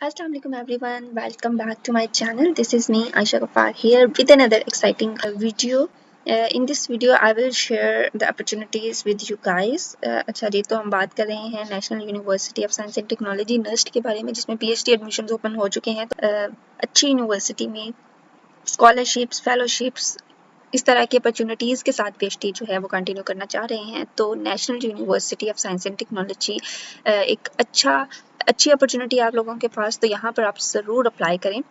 Assalamu alaikum everyone, welcome back to my channel. This is me Aisha Ghaffar here with another exciting video. In this video I will share the opportunities with you guys. अच्छा जी, तो हम बात कर रहे हैं National University of Science and Technology NUST के बारे में, जिसमें PhD एडमिशन्स ओपन हो चुके हैं। तो अच्छी यूनिवर्सिटी में स्कॉलरशिप्स, फेलोशिप्स, इस तरह की अपॉर्चुनिटीज़ के साथ PhD जो है वो कंटिन्यू करना चाह रहे हैं, तो national University of Science and technology एक अच्छी अपॉर्चुनिटी आप लोगों के पास, तो यहाँ पर आप ज़रूर अप्लाई करें।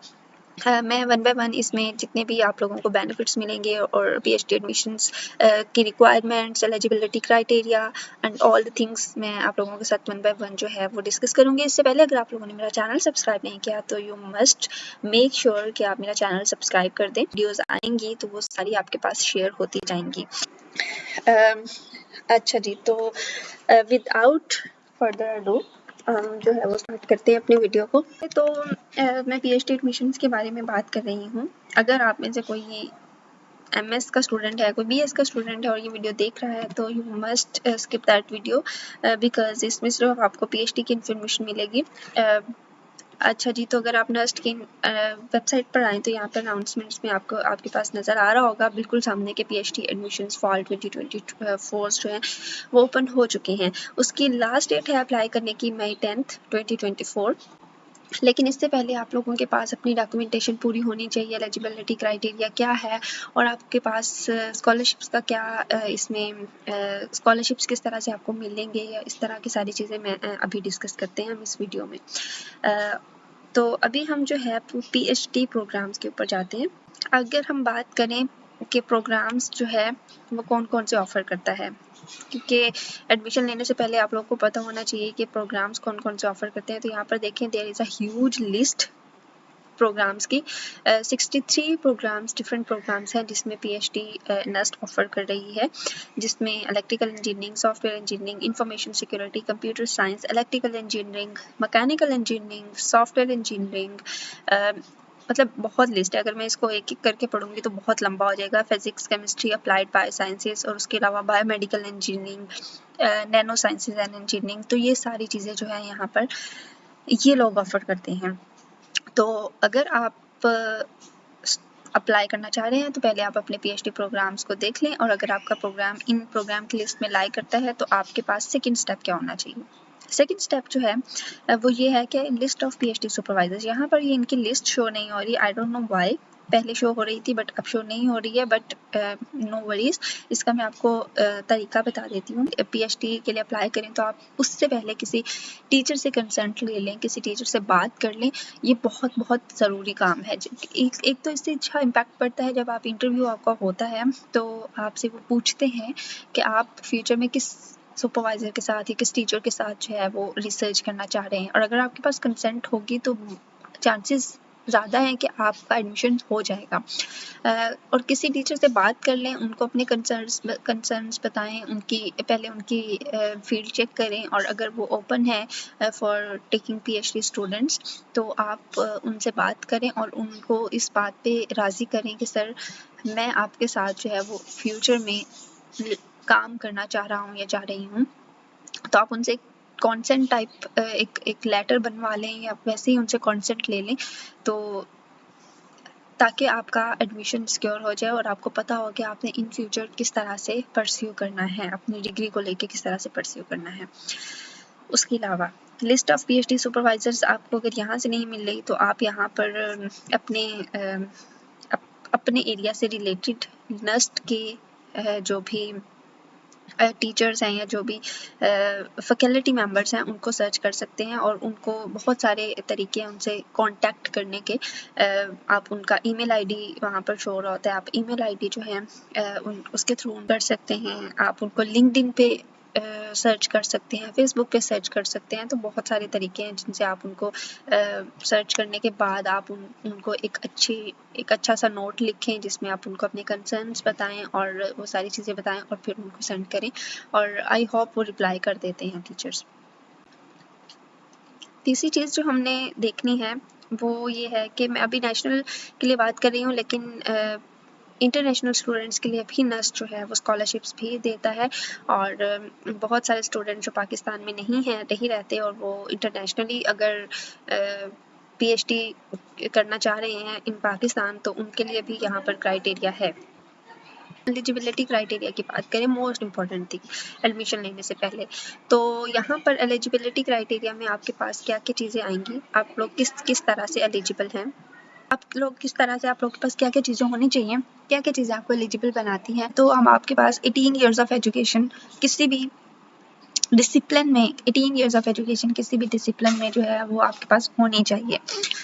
मैं वन बाय वन इसमें जितने भी आप लोगों को बेनिफिट्स मिलेंगे और PhD एडमिशन्स की requirements, eligibility criteria and all the things मैं आप लोगों के साथ वन बाय वन जो है वो डिस्कस करूँगी। इससे पहले अगर आप लोगों ने मेरा चैनल सब्सक्राइब नहीं किया तो यू मस्ट मेक श्योर कि आप मेरा चैनल सब्सक्राइब कर दें। वीडियोज़ आएंगी तो वो सारी आपके पास शेयर होती जाएंगी। अच्छा जी, तो विदाउट फर्दर अडू जो है वो स्टार्ट करते हैं अपनी वीडियो को। तो मैं PhD एडमिशन्स के बारे में बात कर रही हूँ। अगर आप में से कोई MS का स्टूडेंट है, कोई BS का स्टूडेंट है और ये वीडियो देख रहा है, तो you must skip that video because इसमें सिर्फ आपको PhD की इन्फॉर्मेशन मिलेगी। अच्छा जी, तो अगर आप नस्ट की वेबसाइट पर आएँ तो यहाँ पर अनाउंसमेंट्स में आपके पास नज़र आ रहा होगा बिल्कुल सामने के PhD एडमिशन्स फॉल 2024 जो हैं वो ओपन हो चुके हैं। उसकी लास्ट डेट है अप्लाई करने की May 10th 2024। लेकिन इससे पहले आप लोगों के पास अपनी डॉक्यूमेंटेशन पूरी होनी चाहिए, एलिजिबिलिटी क्राइटेरिया क्या है और आपके पास स्कॉलरशिप्स का क्या, इसमें स्कॉलरशिप्स किस तरह से आपको मिलेंगे, या इस तरह की सारी चीज़ें मैं अभी डिस्कस करते हैं हम इस वीडियो में। तो अभी हम जो है PhD प्रोग्राम्स के ऊपर जाते हैं। अगर हम बात करें कि प्रोग्राम्स जो है वो कौन कौन से ऑफ़र करता है, क्योंकि एडमिशन लेने से पहले आप लोगों को पता होना चाहिए कि प्रोग्राम्स कौन कौन से ऑफ़र करते हैं। तो यहाँ पर देखें, there is a huge list programs की। 63 प्रोग्राम्स, डिफरेंट प्रोग्राम्स हैं जिसमें PhD नस्ट ऑफ़र कर रही है, जिसमें electrical engineering, software engineering, information security, computer science, electrical engineering, mechanical engineering, software engineering, मतलब बहुत लिस्ट है। अगर मैं इसको एक एक करके पढ़ूंगी तो बहुत लंबा हो जाएगा। Physics, chemistry, applied bio sciences और उसके अलावा biomedical engineering, nano sciences and engineering, तो ये सारी चीज़ें जो है यहाँ पर ये लोग ऑफ़र करते हैं। तो अगर आप अप्लाई करना चाह रहे हैं तो पहले आप अपने PhD प्रोग्राम्स को देख लें, और अगर आपका प्रोग्राम इन प्रोग्राम की लिस्ट में लाई करता है तो आपके पास सेकंड स्टेप क्या होना चाहिए। सेकंड स्टेप जो है वो ये है कि लिस्ट ऑफ PhD सुपरवाइजर्स। यहाँ पर ये इनकी लिस्ट शो नहीं हो रही, आई डोंट नो व्हाई। पहले शो हो रही थी बट अब शो नहीं हो रही है, बट नो वरीज। इसका मैं आपको तरीका बता देती हूँ। PhD के लिए अप्लाई करें तो आप उससे पहले किसी टीचर से कंसल्ट ले लें, किसी टीचर से बात कर लें। ये बहुत बहुत ज़रूरी काम है। एक तो इससे अच्छा इम्पैक्ट पड़ता है जब आप इंटरव्यू आपका होता है तो आपसे वो पूछते हैं कि आप फ्यूचर में किस सुपरवाइज़र के साथ या किस टीचर के साथ जो है वो रिसर्च करना चाह रहे हैं, और अगर आपके पास कंसेंट होगी तो चांसेस ज़्यादा हैं कि आपका एडमिशन हो जाएगा। और किसी टीचर से बात कर लें, उनको अपने कंसर्न्स बताएं, पहले उनकी फील्ड चेक करें, और अगर वो ओपन है फॉर टेकिंग PhD स्टूडेंट्स तो आप उनसे बात करें और उनको इस बात पे राज़ी करें कि सर मैं आपके साथ जो है वो फ्यूचर में काम करना चाह रहा हूँ या चाह रही हूँ। तो आप उनसे कॉन्सेंट टाइप एक लेटर बनवा लें या वैसे ही उनसे कॉन्सेंट ले लें, तो ताकि आपका एडमिशन सिक्योर हो जाए और आपको पता हो कि आपने इन फ्यूचर किस तरह से परस्यू करना है, अपनी डिग्री को लेके किस तरह से परस्यू करना है। उसके अलावा लिस्ट ऑफ PhD सुपरवाइजर्स आपको अगर यहाँ से नहीं मिल रही तो आप यहाँ पर अपने एरिया से रिलेटेड नस्ट के जो भी टीचर्स हैं या जो भी फैकल्टी मेंबर्स हैं उनको सर्च कर सकते हैं, और उनको बहुत सारे तरीके हैं उनसे कांटेक्ट करने के। आप उनका ईमेल आईडी वहाँ पर शो रहा होता है, आप ईमेल आईडी जो है उसके थ्रू कर सकते हैं। आप उनको लिंक्डइन पे सर्च कर सकते हैं, फेसबुक पे सर्च कर सकते हैं। तो बहुत सारे तरीके हैं जिनसे आप उनको सर्च करने के बाद आप उनको एक अच्छा सा नोट लिखें जिसमें आप उनको अपने कंसर्न्स बताएं और वो सारी चीज़ें बताएं और फिर उनको सेंड करें, और आई होप वो रिप्लाई कर देते हैं टीचर्स। तीसरी चीज़ जो हमने देखनी है वो ये है कि मैं अभी नेशनल के लिए बात कर रही हूँ, लेकिन इंटरनेशनल स्टूडेंट्स के लिए भी नस्ट जो है वो स्कॉलरशिप्स भी देता है, और बहुत सारे स्टूडेंट जो पाकिस्तान में नहीं रहते और वो इंटरनेशनली अगर PhD करना चाह रहे हैं इन पाकिस्तान, तो उनके लिए भी यहाँ पर क्राइटेरिया है। एलिजिबिलिटी क्राइटेरिया की बात करें, मोस्ट इम्पॉर्टेंट थी एडमिशन लेने से पहले, तो यहाँ पर एलिजिबिलिटी क्राइटेरिया में आपके पास क्या क्या चीज़ें आएंगी, आप लोग किस तरह से एलिजिबल हैं, आप लोग किस तरह से, आप लोग के पास क्या क्या चीज़ें होनी चाहिए, क्या क्या चीज़ें आपको एलिजिबल बनाती हैं। तो हम आपके पास 18 ईयर्स ऑफ एजुकेशन किसी भी डिसिप्लिन में, 18 ईयर्स ऑफ एजुकेशन किसी भी डिसिप्लिन में जो है वो आपके पास होनी चाहिए,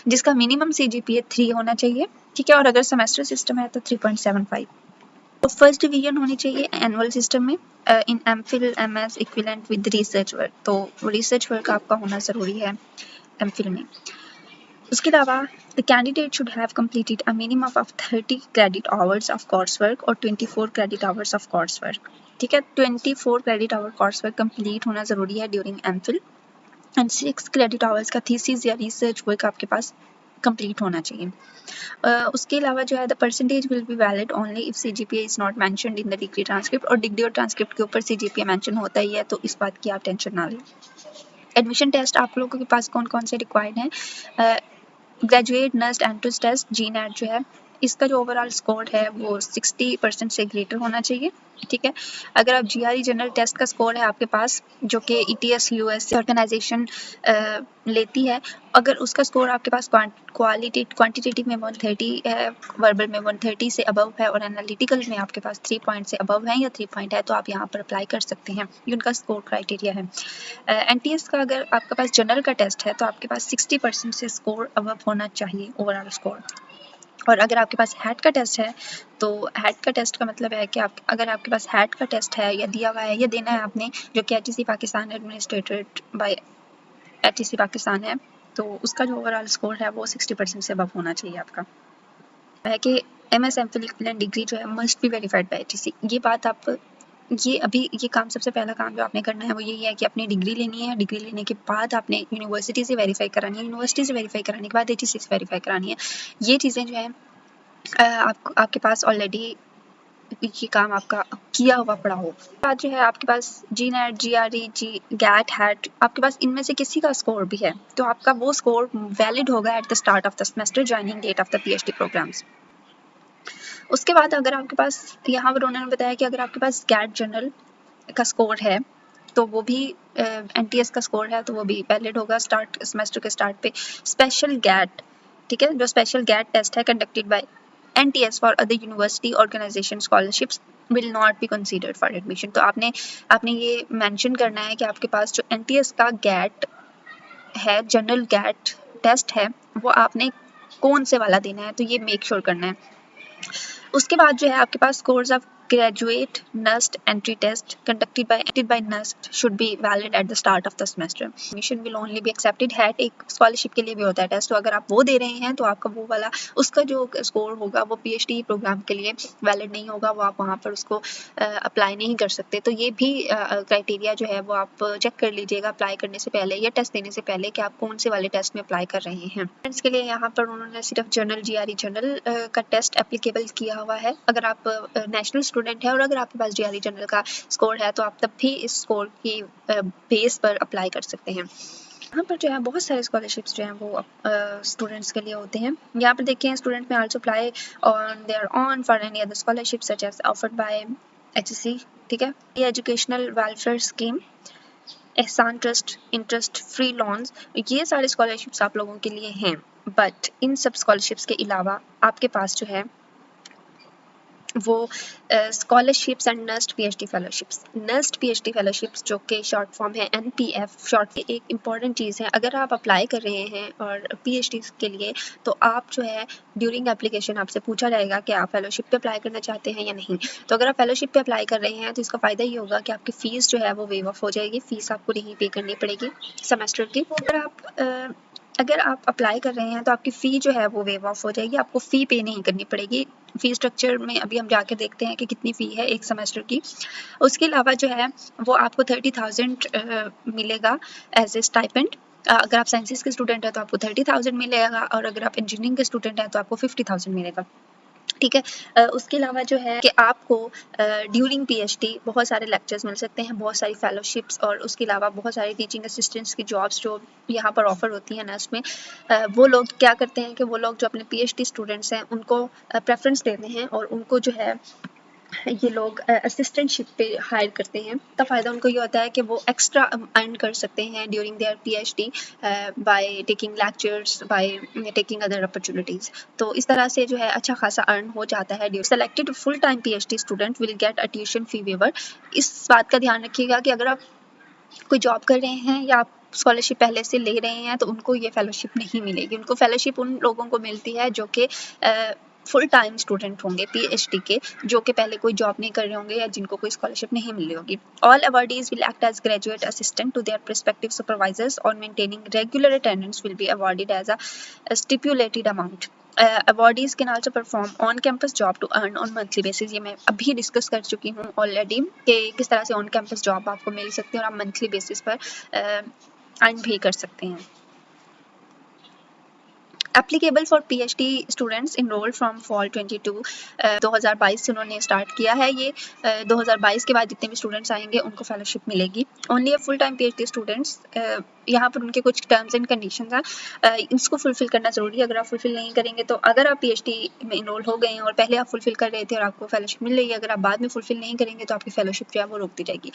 जिसका मिनिमम CGPA 3 होना चाहिए, ठीक है। और अगर सेमेस्टर सिस्टम है तो 3.75। तो फर्स्ट डिवीजन होनी चाहिए एनुअल सिस्टम में in MPhil MS equivalent with research work, तो रिसर्च वर्क आपका होना ज़रूरी है MPhil में। उसके अलावा the candidate should have completed a minimum of 30 credit hours of course work और 24 credit hours of course work, ठीक है। 24 credit hour course work complete होना ज़रूरी है during MPhil, and 6 credit hours का थीसिस या रिसर्च वर्क आपके पास कंप्लीट होना चाहिए। उसके अलावा जो है the percentage will be valid only if CGPA is not mentioned in the degree transcript, और डिग्री और ट्रांसक्रिप्ट के ऊपर CGPA मेंशन होता ही है, तो इस बात की आप टेंशन ना लें। एडमिशन टेस्ट आप लोगों के पास कौन कौन से रिक्वायर्ड हैं, graduate nurse entrance test GNET जो है, इसका जो ओवरऑल स्कोर है वो 60% से ग्रेटर होना चाहिए, ठीक है। अगर आप GRE जनरल टेस्ट का स्कोर है आपके पास, जो कि ETS US ऑर्गेनाइजेशन लेती है, अगर उसका स्कोर आपके पास क्वांटिटेटिव में 130 है, वर्बल में 130 से अबव है, और एनालिटिकल में आपके पास 3 पॉइंट से अबव है या 3 पॉइंट है, तो आप यहाँ पर अप्लाई कर सकते हैं, ये उनका स्कोर क्राइटेरिया है। NTS का अगर आपके पास जनरल का टेस्ट है तो आपके पास 60% से स्कोर अबव होना चाहिए ओवरऑल स्कोर। और अगर आपके पास हैट का टेस्ट है, तो हैट का टेस्ट का मतलब है कि अगर आपके पास हैट का टेस्ट है या दिया हुआ है या देना है आपने, जो कि HEC Pakistan administered by HEC Pakistan है, तो उसका जो ओवरऑल स्कोर है वो 60% से अबव होना चाहिए आपका। है कि MS MPhil इक्विवेलेंट डिग्री जो है must be verified bye HEC। ये बात आप ये काम, सबसे पहला काम जो आपने करना है वो यही है कि अपनी डिग्री लेनी है, डिग्री लेने के बाद आपने यूनिवर्सिटी से वेरीफाई करानी है, यूनिवर्सिटी से वेरीफाई कराने के बाद HEC से वेरीफाई करानी है। ये चीज़ें जो है आपके पास ऑलरेडी ये काम आपका किया हुआ पड़ा हो। बाद जो है आपके पास GNET GRE GAT हैट, आपके पास इनमें से किसी का स्कोर भी है, तो आपका वो स्कोर वैलिड होगा at the start of the semester joining date of the PhD programs. उसके बाद अगर आपके पास, यहाँ पर उन्होंने बताया कि अगर आपके पास GAT जनरल का स्कोर है तो वो भी NTS का स्कोर है तो वो भी वैलिड होगा स्टार्ट सेमेस्टर के स्टार्ट पे। स्पेशल GAT, ठीक है, जो स्पेशल GAT टेस्ट है conducted by NTS for other university organization scholarships will not be considered for admission. तो आपने ये मेंशन करना है कि आपके पास जो NTS का GAT है, जनरल GAT टेस्ट है, वो आपने कौन से वाला देना है, तो ये मेक श्योर करना है। उसके बाद जो है आपके पास scores of graduate NUST entry test conducted by NUST should be valid at the start of the semester. Admission will only be accepted HAT एक स्कॉलरशिप के लिए भी होता है टेस्ट, तो अगर आप वो दे रहे हैं तो आपका वो वाला, उसका जो स्कोर होगा वो PhD प्रोग्राम के लिए वैलिड नहीं होगा, वो आप वहाँ पर उसको अप्लाई नहीं कर सकते। तो ये भी क्राइटेरिया जो है वो आप चेक कर लीजिएगा अप्लाई करने से पहले या टेस्ट देने से पहले कि आप कौन से वाले टेस्ट में अप्लाई कर रहे हैं। इसके लिए यहाँ पर उन्होंने सिर्फ जनरल GRE जनरल का टेस्ट एप्लीकेबल किया हुआ है अगर आप नेशनल स्टूडेंट है, और अगर आपके पास GRE जनरल का स्कोर है तो आप तब भी इस स्कोर की बेस पर अप्लाई कर सकते हैं। यहाँ पर जो है बहुत सारे स्कॉलरशिप्स जो हैं वो स्टूडेंट्स के लिए होते हैं। यहाँ पर देखें स्टूडेंट में also apply on there on for any other scholarship such as offered by HEC, ठीक है। ये educational welfare scheme, Ehsaan trust, interest free loans, ये सारे स्कॉलरशिप्स आप लोगों के लिए हैं। बट इन सब स्कॉलरशिप्स के अलावा आपके पास जो है वो scholarships and NUST PhD fellowships, NUST PhD fellowships जो कि शॉर्ट फॉर्म है NPF शॉर्ट, एक इम्पॉर्टेंट चीज़ है। अगर आप अप्लाई कर रहे हैं और PhD के लिए, तो आप जो है ड्यूरिंग एप्लीकेशन आपसे पूछा जाएगा कि आप फेलोशिप पे अप्लाई करना चाहते हैं या नहीं। तो अगर आप फेलोशिप पे अप्लाई कर रहे हैं तो इसका फ़ायदा ये होगा कि आपकी फ़ीस जो है वो वेव ऑफ हो जाएगी, फ़ीस आपको नहीं पे करनी पड़ेगी सेमेस्टर की। अगर आप अप्लाई कर रहे हैं तो आपकी फ़ी जो है वो वेव ऑफ हो जाएगी, आपको फ़ी पे नहीं करनी पड़ेगी। फ़ी स्ट्रक्चर में अभी हम जाके देखते हैं कि कितनी फ़ी है एक सेमेस्टर की। उसके अलावा जो है वो आपको 30,000 मिलेगा एज ए स्टाइपेंड। अगर आप साइंसेस के स्टूडेंट हैं तो आपको 30,000 मिलेगा, और अगर आप इंजीनियरिंग के स्टूडेंट हैं तो आपको 50,000 मिलेगा। ठीक है। उसके अलावा जो है कि आपको ड्यूरिंग पीएचडी बहुत सारे लेक्चर्स मिल सकते हैं, बहुत सारी फेलोशिप्स और उसके अलावा बहुत सारी टीचिंग असिस्टेंट्स की जॉब्स जो यहाँ पर ऑफर होती हैं नर्स में। वो लोग क्या करते हैं कि वो लोग जो अपने पीएचडी स्टूडेंट्स हैं उनको प्रेफरेंस देते हैं और उनको जो है ये लोग असिस्टेंटशिप पे हायर करते हैं। तो फ़ायदा उनको ये होता है कि वो एक्स्ट्रा अर्न कर सकते हैं during their PhD by taking lectures, by taking other opportunities. तो इस तरह से जो है अच्छा खासा अर्न हो जाता है। Selected full time PhD student will get a tuition fee waiver. इस बात का ध्यान रखिएगा कि अगर आप कोई जॉब कर रहे हैं या आप स्कॉलरशिप पहले से ले रहे हैं तो उनको ये फेलोशिप नहीं मिलेगी। उनको फेलोशिप उन लोगों को मिलती है जो कि फुल टाइम स्टूडेंट होंगे पीएचडी के, जो कि पहले कोई जॉब नहीं कर रहे होंगे या जिनको कोई स्कॉलरशिप नहीं मिल रही होगी। All awardees will act as graduate assistant to their prospective supervisors और maintaining regular attendance will be awarded as a stipulated amount. Awardees can also perform on campus job to earn on monthly basis. ये मैं अभी discuss कर चुकी हूँ already कि किस तरह से ऑन कैंपस जॉब आपको मिल सकती है और आप मंथली बेसिस पर अर्न भी कर सकते हैं। Applicable for PhD students enrolled from fall 2022 से उन्होंने स्टार्ट किया है ये। 2022 के बाद जितने भी स्टूडेंट्स आएंगे उनको फेलोशिप मिलेगी। Only full time PhD students, यहाँ पर उनके कुछ टर्म्स एंड कंडीशंस हैं, इसको फुलफिल करना ज़रूरी है। अगर आप फुलफिल नहीं करेंगे तो अगर आप पीएचडी में इनरोल हो गए हैं और पहले आप फुलफिल कर रहे थे और आपको फेलोशिप मिल रही है, अगर आप बाद में फुलफिल नहीं करेंगे तो आपकी फेलोशिप जो है वो रुक दी जाएगी।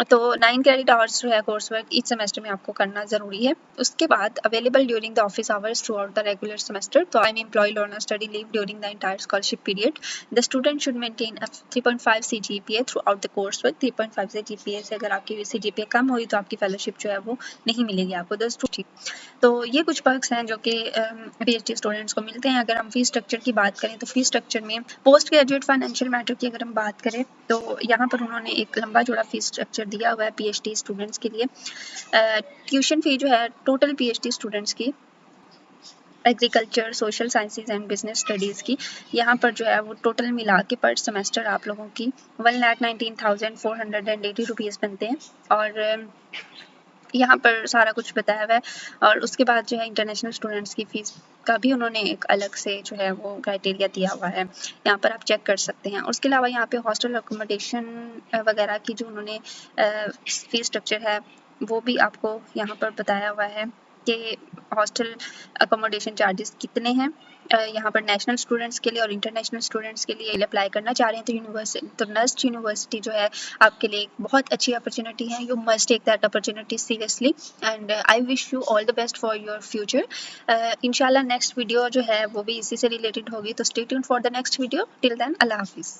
तो 9 क्रेडिट आवर्स जो है कोर्स वर्क ईच सेमेस्टर में आपको करना ज़रूरी है। उसके बाद available during the office hours throughout the regular semester. तो I am employed on a study leave during the entire scholarship period. The student should maintain 3.5 CGPA throughout the course work. 3.5 से GPA से अगर आपकी CGPA कम हुई तो आपकी fellowship जो है वो नहीं मिलेगी आपको। तो ये कुछ पर्क्स हैं जो कि पीएचडी स्टूडेंट्स को मिलते हैं। अगर हम फीस स्ट्रक्चर की बात करें तो फीस स्ट्रक्चर में पोस्ट ग्रेजुएट फाइनेंशियल मैटर की अगर हम बात करें तो यहाँ पर उन्होंने एक लंबा चौड़ा फीस स्ट्रक्चर दिया हुआ है पीएचडी स्टूडेंट्स के लिए। ट्यूशन फी जो है टोटल पीएचडी स्टूडेंट्स की agriculture, social sciences and business studies की यहाँ पर जो है वो टोटल मिला के पर सेमेस्टर आप लोगों की 1,19,480 रुपीज़ बनते हैं। और यहाँ पर सारा कुछ बताया हुआ है। और उसके बाद जो है इंटरनेशनल स्टूडेंट्स की फ़ीस का भी उन्होंने एक अलग से जो है वो क्राइटेरिया दिया हुआ है, यहाँ पर आप चेक कर सकते हैं। उसके अलावा यहाँ पे हॉस्टल अकोमोडेशन वगैरह की जो उन्होंने फ़ीस स्ट्रक्चर है वो भी आपको यहाँ पर बताया हुआ है कि हॉस्टल अकोमोडेशन चार्जेस कितने हैं। यहाँ पर नेशनल स्टूडेंट्स के लिए और इंटरनेशनल स्टूडेंट्स के लिए अप्लाई करना चाह रहे हैं तो नस्ट यूनिवर्सिटी जो है आपके लिए एक बहुत अच्छी अपॉर्चुनिटी है। You must take that opportunity seriously and I wish you all the best for your future. इंशाल्लाह नेक्स्ट वीडियो जो है वो भी इसी से रिलेटेड होगी, तो stay tuned for the next video. Till then अल्लाह हाफिज़।